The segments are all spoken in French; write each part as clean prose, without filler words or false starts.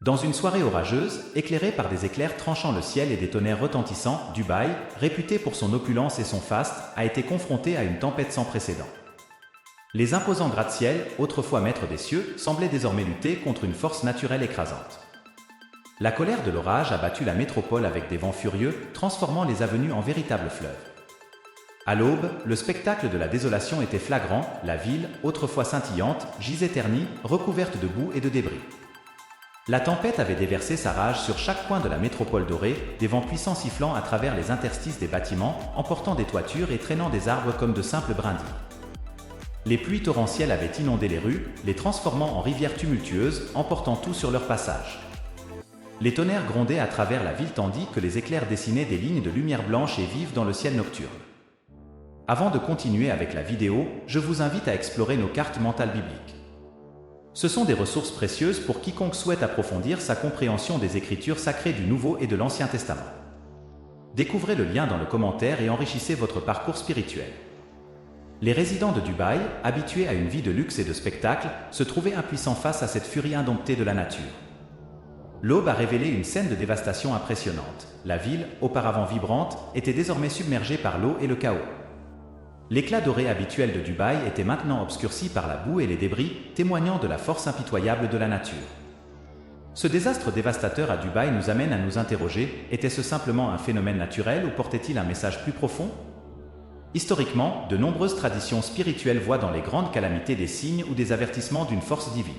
Dans une soirée orageuse, éclairée par des éclairs tranchant le ciel et des tonnerres retentissants, Dubaï, réputé pour son opulence et son faste, a été confronté à une tempête sans précédent. Les imposants gratte-ciel, autrefois maîtres des cieux, semblaient désormais lutter contre une force naturelle écrasante. La colère de l'orage a battu la métropole avec des vents furieux, transformant les avenues en véritables fleuves. À l'aube, le spectacle de la désolation était flagrant, la ville, autrefois scintillante, gisait ternie, recouverte de boue et de débris. La tempête avait déversé sa rage sur chaque coin de la métropole dorée, des vents puissants sifflant à travers les interstices des bâtiments, emportant des toitures et traînant des arbres comme de simples brindilles. Les pluies torrentielles avaient inondé les rues, les transformant en rivières tumultueuses, emportant tout sur leur passage. Les tonnerres grondaient à travers la ville tandis que les éclairs dessinaient des lignes de lumière blanche et vive dans le ciel nocturne. Avant de continuer avec la vidéo, je vous invite à explorer nos cartes mentales bibliques. Ce sont des ressources précieuses pour quiconque souhaite approfondir sa compréhension des Écritures sacrées du Nouveau et de l'Ancien Testament. Découvrez le lien dans le commentaire et enrichissez votre parcours spirituel. Les résidents de Dubaï, habitués à une vie de luxe et de spectacle, se trouvaient impuissants face à cette furie indomptée de la nature. L'aube a révélé une scène de dévastation impressionnante. La ville, auparavant vibrante, était désormais submergée par l'eau et le chaos. L'éclat doré habituel de Dubaï était maintenant obscurci par la boue et les débris, témoignant de la force impitoyable de la nature. Ce désastre dévastateur à Dubaï nous amène à nous interroger, était-ce simplement un phénomène naturel ou portait-il un message plus profond ? Historiquement, de nombreuses traditions spirituelles voient dans les grandes calamités des signes ou des avertissements d'une force divine.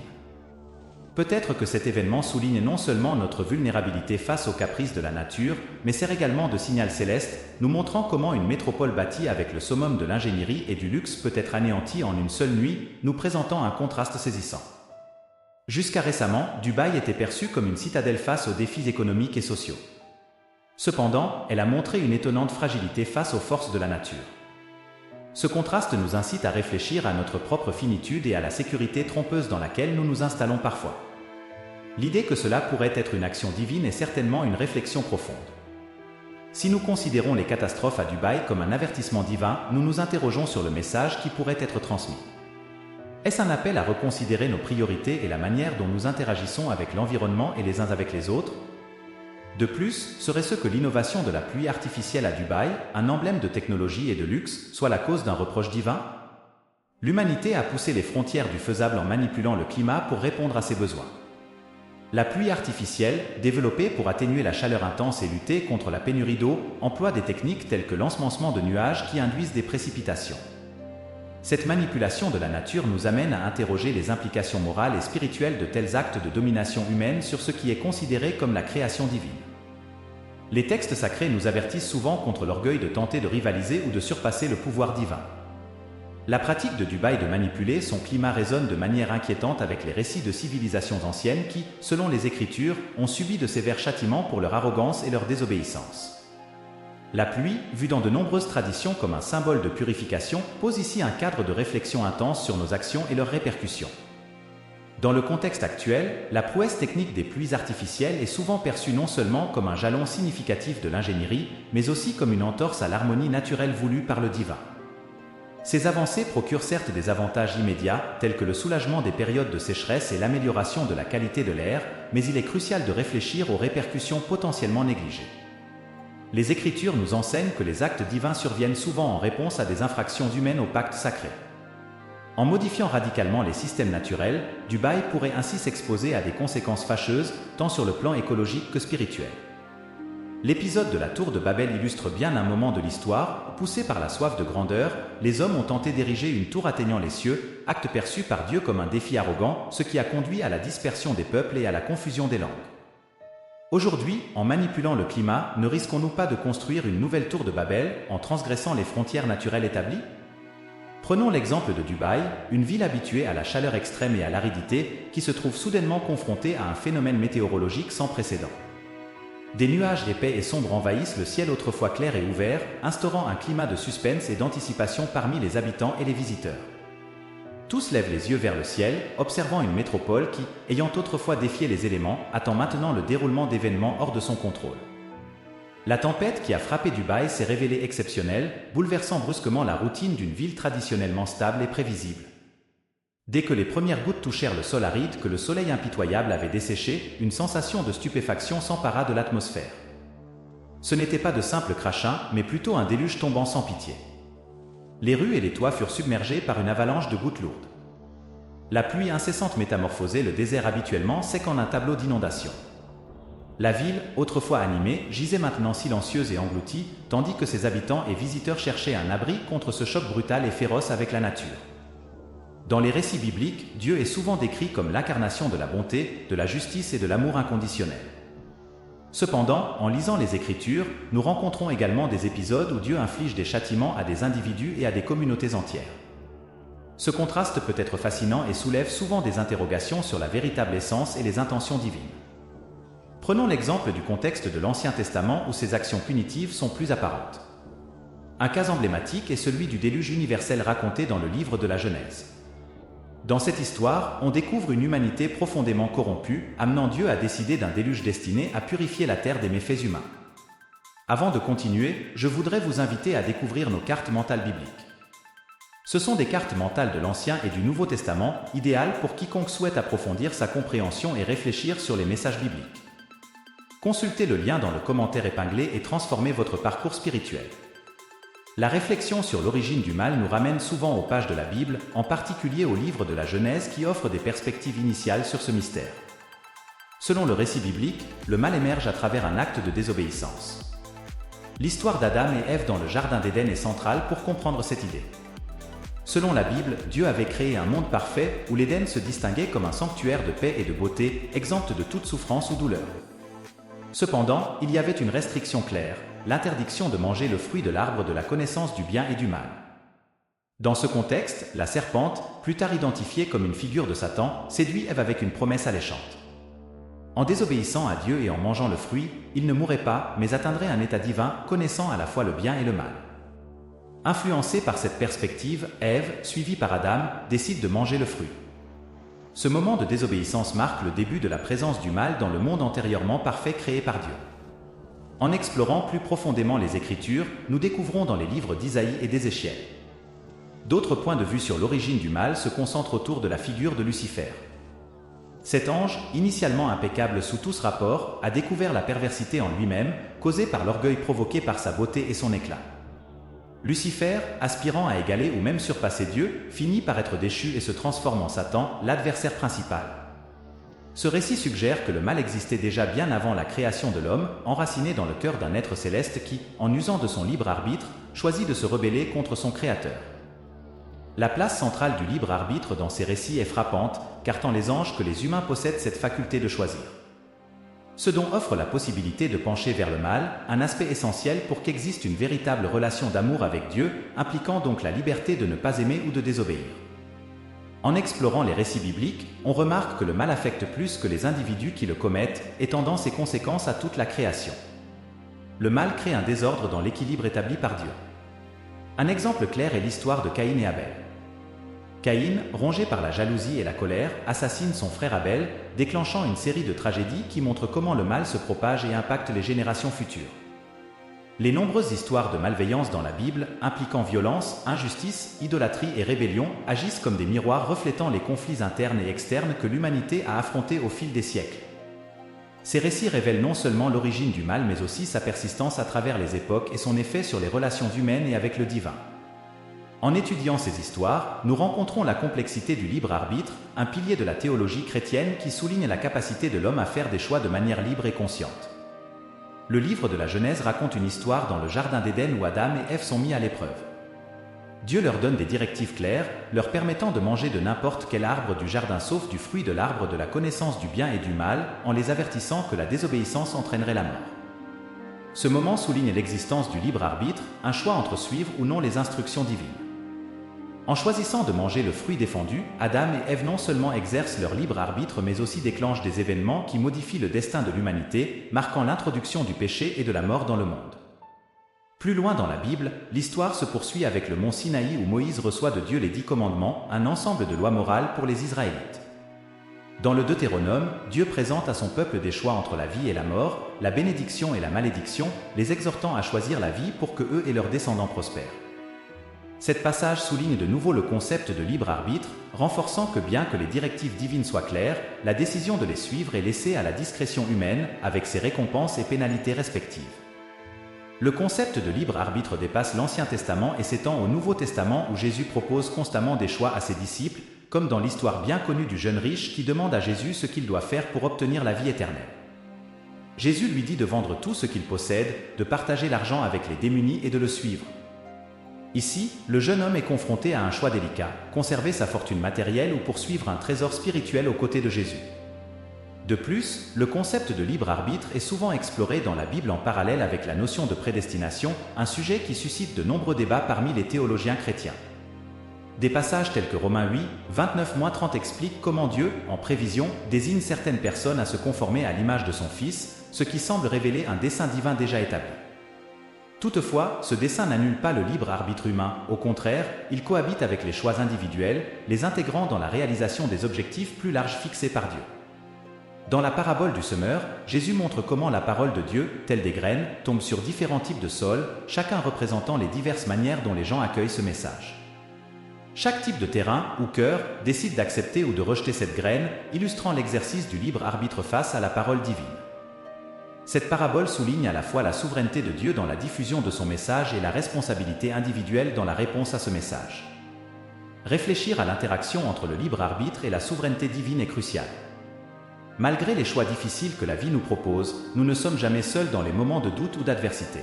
Peut-être que cet événement souligne non seulement notre vulnérabilité face aux caprices de la nature, mais sert également de signal céleste, nous montrant comment une métropole bâtie avec le summum de l'ingénierie et du luxe peut être anéantie en une seule nuit, nous présentant un contraste saisissant. Jusqu'à récemment, Dubaï était perçue comme une citadelle face aux défis économiques et sociaux. Cependant, elle a montré une étonnante fragilité face aux forces de la nature. Ce contraste nous incite à réfléchir à notre propre finitude et à la sécurité trompeuse dans laquelle nous nous installons parfois. L'idée que cela pourrait être une action divine est certainement une réflexion profonde. Si nous considérons les catastrophes à Dubaï comme un avertissement divin, nous nous interrogeons sur le message qui pourrait être transmis. Est-ce un appel à reconsidérer nos priorités et la manière dont nous interagissons avec l'environnement et les uns avec les autres ? De plus, serait-ce que l'innovation de la pluie artificielle à Dubaï, un emblème de technologie et de luxe, soit la cause d'un reproche divin ? L'humanité a poussé les frontières du faisable en manipulant le climat pour répondre à ses besoins. La pluie artificielle, développée pour atténuer la chaleur intense et lutter contre la pénurie d'eau, emploie des techniques telles que l'ensemencement de nuages qui induisent des précipitations. Cette manipulation de la nature nous amène à interroger les implications morales et spirituelles de tels actes de domination humaine sur ce qui est considéré comme la création divine. Les textes sacrés nous avertissent souvent contre l'orgueil de tenter de rivaliser ou de surpasser le pouvoir divin. La pratique de Dubaï de manipuler son climat résonne de manière inquiétante avec les récits de civilisations anciennes qui, selon les Écritures, ont subi de sévères châtiments pour leur arrogance et leur désobéissance. La pluie, vue dans de nombreuses traditions comme un symbole de purification, pose ici un cadre de réflexion intense sur nos actions et leurs répercussions. Dans le contexte actuel, la prouesse technique des pluies artificielles est souvent perçue non seulement comme un jalon significatif de l'ingénierie, mais aussi comme une entorse à l'harmonie naturelle voulue par le divin. Ces avancées procurent certes des avantages immédiats, tels que le soulagement des périodes de sécheresse et l'amélioration de la qualité de l'air, mais il est crucial de réfléchir aux répercussions potentiellement négligées. Les Écritures nous enseignent que les actes divins surviennent souvent en réponse à des infractions humaines au pacte sacré. En modifiant radicalement les systèmes naturels, Dubaï pourrait ainsi s'exposer à des conséquences fâcheuses, tant sur le plan écologique que spirituel. L'épisode de la tour de Babel illustre bien un moment de l'histoire où, poussés par la soif de grandeur, les hommes ont tenté d'ériger une tour atteignant les cieux, acte perçu par Dieu comme un défi arrogant, ce qui a conduit à la dispersion des peuples et à la confusion des langues. Aujourd'hui, en manipulant le climat, ne risquons-nous pas de construire une nouvelle tour de Babel en transgressant les frontières naturelles établies ? Prenons l'exemple de Dubaï, une ville habituée à la chaleur extrême et à l'aridité, qui se trouve soudainement confrontée à un phénomène météorologique sans précédent. Des nuages épais et sombres envahissent le ciel autrefois clair et ouvert, instaurant un climat de suspense et d'anticipation parmi les habitants et les visiteurs. Tous lèvent les yeux vers le ciel, observant une métropole qui, ayant autrefois défié les éléments, attend maintenant le déroulement d'événements hors de son contrôle. La tempête qui a frappé Dubaï s'est révélée exceptionnelle, bouleversant brusquement la routine d'une ville traditionnellement stable et prévisible. Dès que les premières gouttes touchèrent le sol aride que le soleil impitoyable avait desséché, une sensation de stupéfaction s'empara de l'atmosphère. Ce n'était pas de simples crachins, mais plutôt un déluge tombant sans pitié. Les rues et les toits furent submergés par une avalanche de gouttes lourdes. La pluie incessante métamorphosait le désert habituellement sec en un tableau d'inondation. La ville, autrefois animée, gisait maintenant silencieuse et engloutie, tandis que ses habitants et visiteurs cherchaient un abri contre ce choc brutal et féroce avec la nature. Dans les récits bibliques, Dieu est souvent décrit comme l'incarnation de la bonté, de la justice et de l'amour inconditionnel. Cependant, en lisant les Écritures, nous rencontrons également des épisodes où Dieu inflige des châtiments à des individus et à des communautés entières. Ce contraste peut être fascinant et soulève souvent des interrogations sur la véritable essence et les intentions divines. Prenons l'exemple du contexte de l'Ancien Testament où ces actions punitives sont plus apparentes. Un cas emblématique est celui du déluge universel raconté dans le livre de la Genèse. Dans cette histoire, on découvre une humanité profondément corrompue, amenant Dieu à décider d'un déluge destiné à purifier la terre des méfaits humains. Avant de continuer, je voudrais vous inviter à découvrir nos cartes mentales bibliques. Ce sont des cartes mentales de l'Ancien et du Nouveau Testament, idéales pour quiconque souhaite approfondir sa compréhension et réfléchir sur les messages bibliques. Consultez le lien dans le commentaire épinglé et transformez votre parcours spirituel. La réflexion sur l'origine du mal nous ramène souvent aux pages de la Bible, en particulier au livre de la Genèse qui offre des perspectives initiales sur ce mystère. Selon le récit biblique, le mal émerge à travers un acte de désobéissance. L'histoire d'Adam et Ève dans le jardin d'Éden est centrale pour comprendre cette idée. Selon la Bible, Dieu avait créé un monde parfait où l'Éden se distinguait comme un sanctuaire de paix et de beauté, exempt de toute souffrance ou douleur. Cependant, il y avait une restriction claire, l'interdiction de manger le fruit de l'arbre de la connaissance du bien et du mal. Dans ce contexte, la serpente, plus tard identifiée comme une figure de Satan, séduit Ève avec une promesse alléchante. En désobéissant à Dieu et en mangeant le fruit, il ne mourrait pas, mais atteindrait un état divin, connaissant à la fois le bien et le mal. Influencée par cette perspective, Ève, suivie par Adam, décide de manger le fruit. Ce moment de désobéissance marque le début de la présence du mal dans le monde antérieurement parfait créé par Dieu. En explorant plus profondément les Écritures, nous découvrons dans les livres d'Isaïe et d'Ézéchiel. D'autres points de vue sur l'origine du mal se concentrent autour de la figure de Lucifer. Cet ange, initialement impeccable sous tous rapports, a découvert la perversité en lui-même, causée par l'orgueil provoqué par sa beauté et son éclat. Lucifer, aspirant à égaler ou même surpasser Dieu, finit par être déchu et se transforme en Satan, l'adversaire principal. Ce récit suggère que le mal existait déjà bien avant la création de l'homme, enraciné dans le cœur d'un être céleste qui, en usant de son libre arbitre, choisit de se rebeller contre son Créateur. La place centrale du libre arbitre dans ces récits est frappante, car tant les anges que les humains possèdent cette faculté de choisir. Ce don offre la possibilité de pencher vers le mal, un aspect essentiel pour qu'existe une véritable relation d'amour avec Dieu, impliquant donc la liberté de ne pas aimer ou de désobéir. En explorant les récits bibliques, on remarque que le mal affecte plus que les individus qui le commettent, étendant ses conséquences à toute la création. Le mal crée un désordre dans l'équilibre établi par Dieu. Un exemple clair est l'histoire de Caïn et Abel. Caïn, rongé par la jalousie et la colère, assassine son frère Abel, déclenchant une série de tragédies qui montrent comment le mal se propage et impacte les générations futures. Les nombreuses histoires de malveillance dans la Bible, impliquant violence, injustice, idolâtrie et rébellion, agissent comme des miroirs reflétant les conflits internes et externes que l'humanité a affrontés au fil des siècles. Ces récits révèlent non seulement l'origine du mal mais aussi sa persistance à travers les époques et son effet sur les relations humaines et avec le divin. En étudiant ces histoires, nous rencontrons la complexité du libre arbitre, un pilier de la théologie chrétienne qui souligne la capacité de l'homme à faire des choix de manière libre et consciente. Le livre de la Genèse raconte une histoire dans le jardin d'Éden où Adam et Ève sont mis à l'épreuve. Dieu leur donne des directives claires, leur permettant de manger de n'importe quel arbre du jardin sauf du fruit de l'arbre de la connaissance du bien et du mal, en les avertissant que la désobéissance entraînerait la mort. Ce moment souligne l'existence du libre arbitre, un choix entre suivre ou non les instructions divines. En choisissant de manger le fruit défendu, Adam et Ève non seulement exercent leur libre arbitre mais aussi déclenchent des événements qui modifient le destin de l'humanité, marquant l'introduction du péché et de la mort dans le monde. Plus loin dans la Bible, l'histoire se poursuit avec le mont Sinaï où Moïse reçoit de Dieu les 10 commandements, un ensemble de lois morales pour les Israélites. Dans le Deutéronome, Dieu présente à son peuple des choix entre la vie et la mort, la bénédiction et la malédiction, les exhortant à choisir la vie pour que eux et leurs descendants prospèrent. Cet passage souligne de nouveau le concept de libre arbitre, renforçant que bien que les directives divines soient claires, la décision de les suivre est laissée à la discrétion humaine, avec ses récompenses et pénalités respectives. Le concept de libre arbitre dépasse l'Ancien Testament et s'étend au Nouveau Testament où Jésus propose constamment des choix à ses disciples, comme dans l'histoire bien connue du jeune riche qui demande à Jésus ce qu'il doit faire pour obtenir la vie éternelle. Jésus lui dit de vendre tout ce qu'il possède, de partager l'argent avec les démunis et de le suivre. Ici, le jeune homme est confronté à un choix délicat, conserver sa fortune matérielle ou poursuivre un trésor spirituel aux côtés de Jésus. De plus, le concept de libre arbitre est souvent exploré dans la Bible en parallèle avec la notion de prédestination, un sujet qui suscite de nombreux débats parmi les théologiens chrétiens. Des passages tels que Romains 8, 29-30 expliquent comment Dieu, en prévision, désigne certaines personnes à se conformer à l'image de son Fils, ce qui semble révéler un dessein divin déjà établi. Toutefois, ce dessein n'annule pas le libre arbitre humain, au contraire, il cohabite avec les choix individuels, les intégrant dans la réalisation des objectifs plus larges fixés par Dieu. Dans la parabole du semeur, Jésus montre comment la parole de Dieu, telle des graines, tombe sur différents types de sols, chacun représentant les diverses manières dont les gens accueillent ce message. Chaque type de terrain ou cœur décide d'accepter ou de rejeter cette graine, illustrant l'exercice du libre arbitre face à la parole divine. Cette parabole souligne à la fois la souveraineté de Dieu dans la diffusion de son message et la responsabilité individuelle dans la réponse à ce message. Réfléchir à l'interaction entre le libre arbitre et la souveraineté divine est crucial. Malgré les choix difficiles que la vie nous propose, nous ne sommes jamais seuls dans les moments de doute ou d'adversité.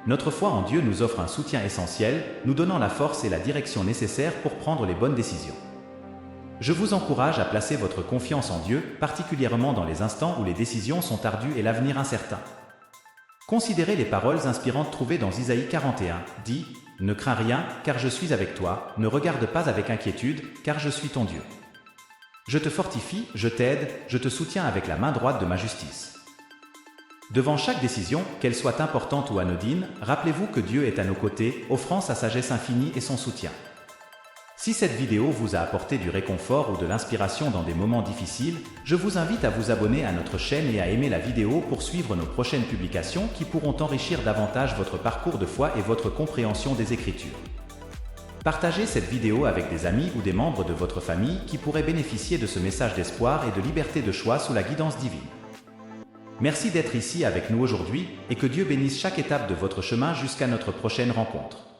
Notre foi en Dieu nous offre un soutien essentiel, nous donnant la force et la direction nécessaires pour prendre les bonnes décisions. Je vous encourage à placer votre confiance en Dieu, particulièrement dans les instants où les décisions sont ardues et l'avenir incertain. Considérez les paroles inspirantes trouvées dans Isaïe 41, dit « Ne crains rien, car je suis avec toi, ne regarde pas avec inquiétude, car je suis ton Dieu. Je te fortifie, je t'aide, je te soutiens avec la main droite de ma justice. » Devant chaque décision, qu'elle soit importante ou anodine, rappelez-vous que Dieu est à nos côtés, offrant sa sagesse infinie et son soutien. Si cette vidéo vous a apporté du réconfort ou de l'inspiration dans des moments difficiles, je vous invite à vous abonner à notre chaîne et à aimer la vidéo pour suivre nos prochaines publications qui pourront enrichir davantage votre parcours de foi et votre compréhension des Écritures. Partagez cette vidéo avec des amis ou des membres de votre famille qui pourraient bénéficier de ce message d'espoir et de liberté de choix sous la guidance divine. Merci d'être ici avec nous aujourd'hui et que Dieu bénisse chaque étape de votre chemin jusqu'à notre prochaine rencontre.